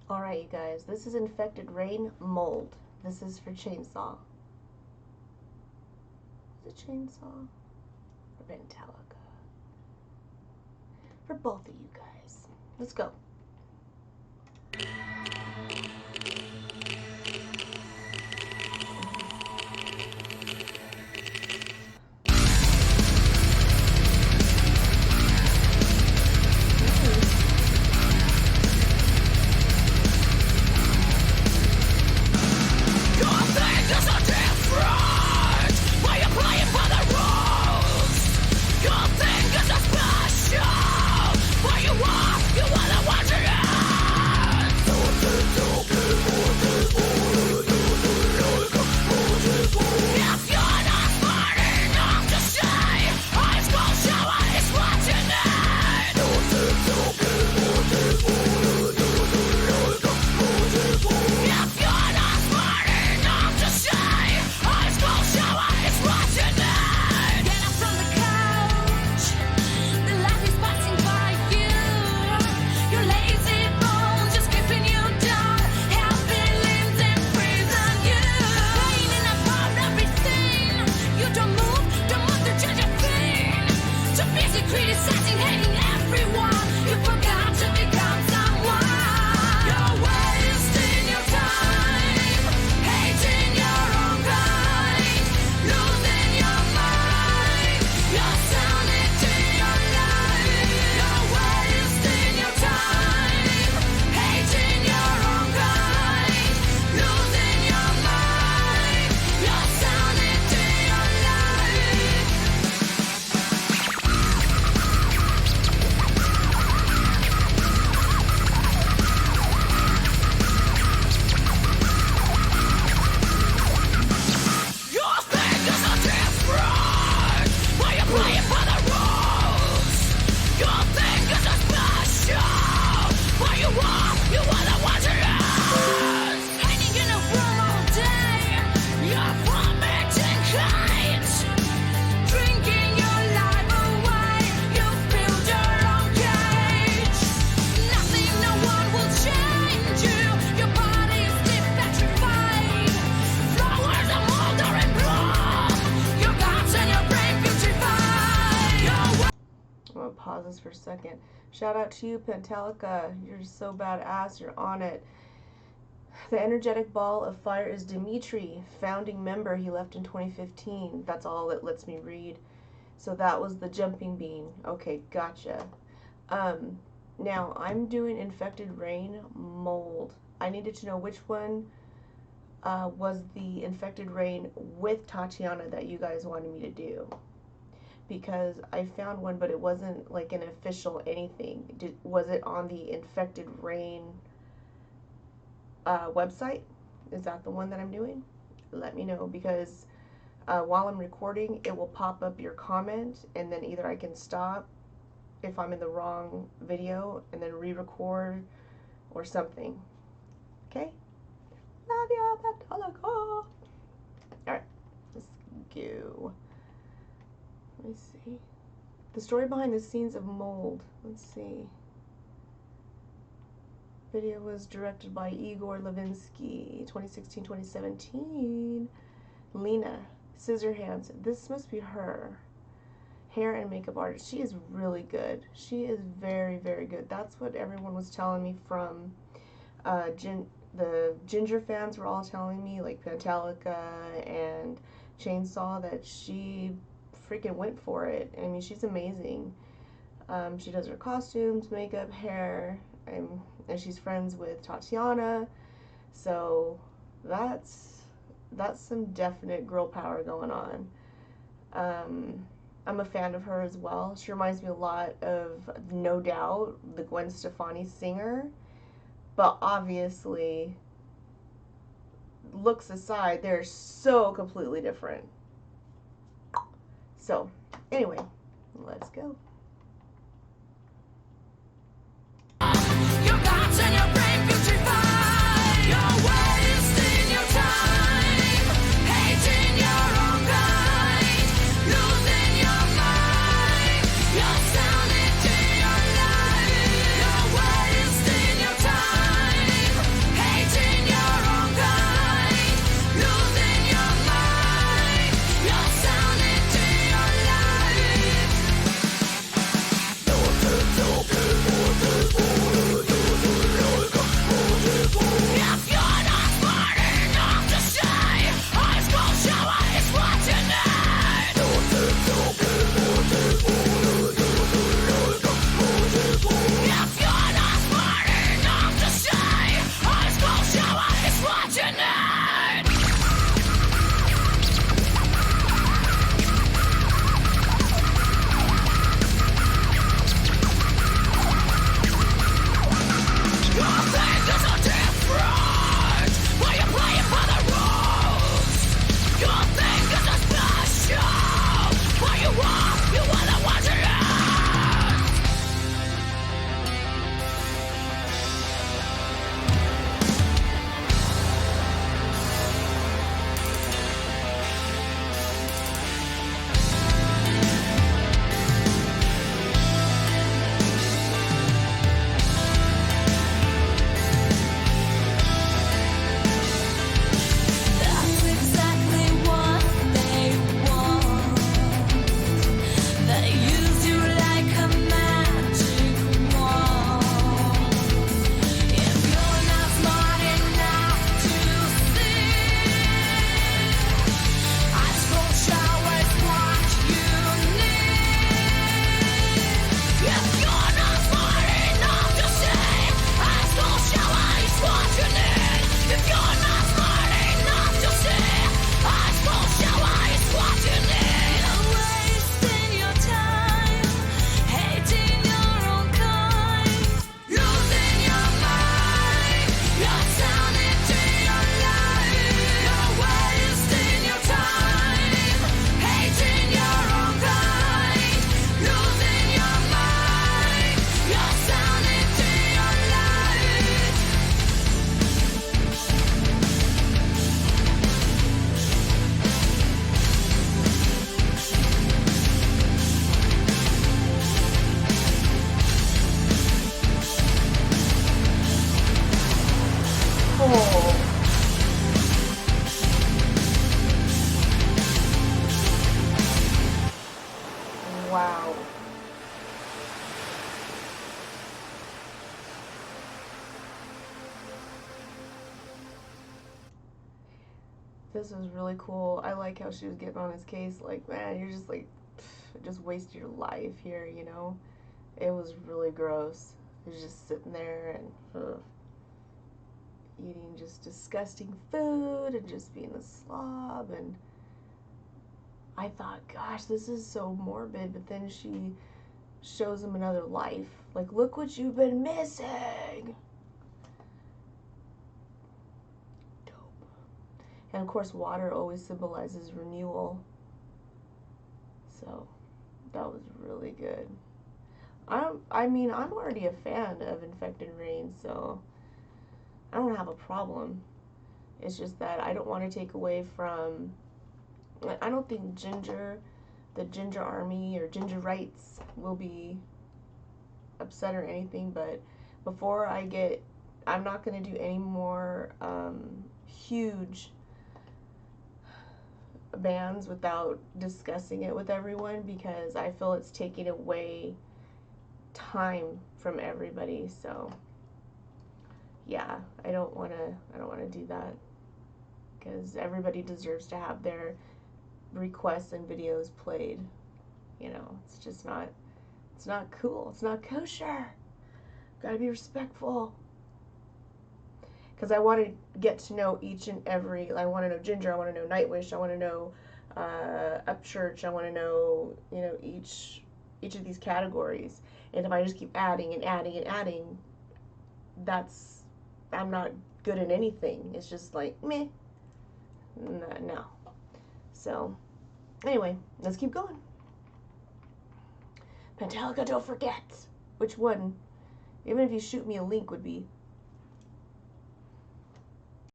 Alright, you guys, this is Infected Rain Mold. This is for Chainsaw. Is it Chainsaw? Or Pentalica? For both of you guys. Let's go. Pause this for a second. Shout out to you, Pentalica. You're so badass. You're on it. The energetic ball of fire is Dimitri, founding member. He left in 2015. That's all it lets me read. So that was the jumping bean. Okay, gotcha. Now I'm doing Infected Rain Mold. I needed to know which one was the Infected Rain with Tatiana that you guys wanted me to do. Because I found one, but it wasn't like an official anything. Was it on the Infected Rain website? Is that the one that I'm doing? Let me know, because while I'm recording, it will pop up your comment, and then either I can stop if I'm in the wrong video and then re-record or something. Okay? Love you, Pentalica. Alright, let's go. Let me see. The story behind the scenes of Mold. Let's see. Video was directed by Igor Levinsky, 2016-2017. Lena, Scissorhands. This must be her. Hair and makeup artist. She is really good. She is very, very good. That's what everyone was telling me from the Ginger fans were all telling me, like Pentalica and Chainsaw, that she freaking went for it. I mean, she's amazing. She does her costumes, makeup, hair, and she's friends with Tatiana, so that's some definite girl power going on. I'm a fan of her as well. She reminds me a lot of No Doubt, the Gwen Stefani singer, but obviously, looks aside, they're so completely different. So, anyway, let's go. This was really cool. I like how she was getting on his case. Like, man, you're just like, just wasted your life here, you know? It was really gross. He was just sitting there and eating just disgusting food and just being a slob. And I thought, gosh, this is so morbid. But then she shows him another life. Like, look what you've been missing. Dope. And of course, water always symbolizes renewal. So that was really good. I mean, I'm already a fan of Infected Rain, so I don't have a problem. It's just that I don't want to take away from. I don't think the Ginger Army or Ginger Rights will be upset or anything, but before I'm not going to do any more huge bans without discussing it with everyone, because I feel it's taking away time from everybody. So yeah, I don't want to do that, because everybody deserves to have their requests and videos played. You know, it's not cool. It's not kosher. Gotta be respectful. Because I want to get to know each and every. I want to know Ginger. I want to know Nightwish. I want to know Upchurch. I want to know, you know, each of these categories. And if I just keep adding and adding and adding, I'm not good at anything. It's just like meh. No. So anyway, let's keep going. Metallica, don't forget. Which one? Even if you shoot me a link would be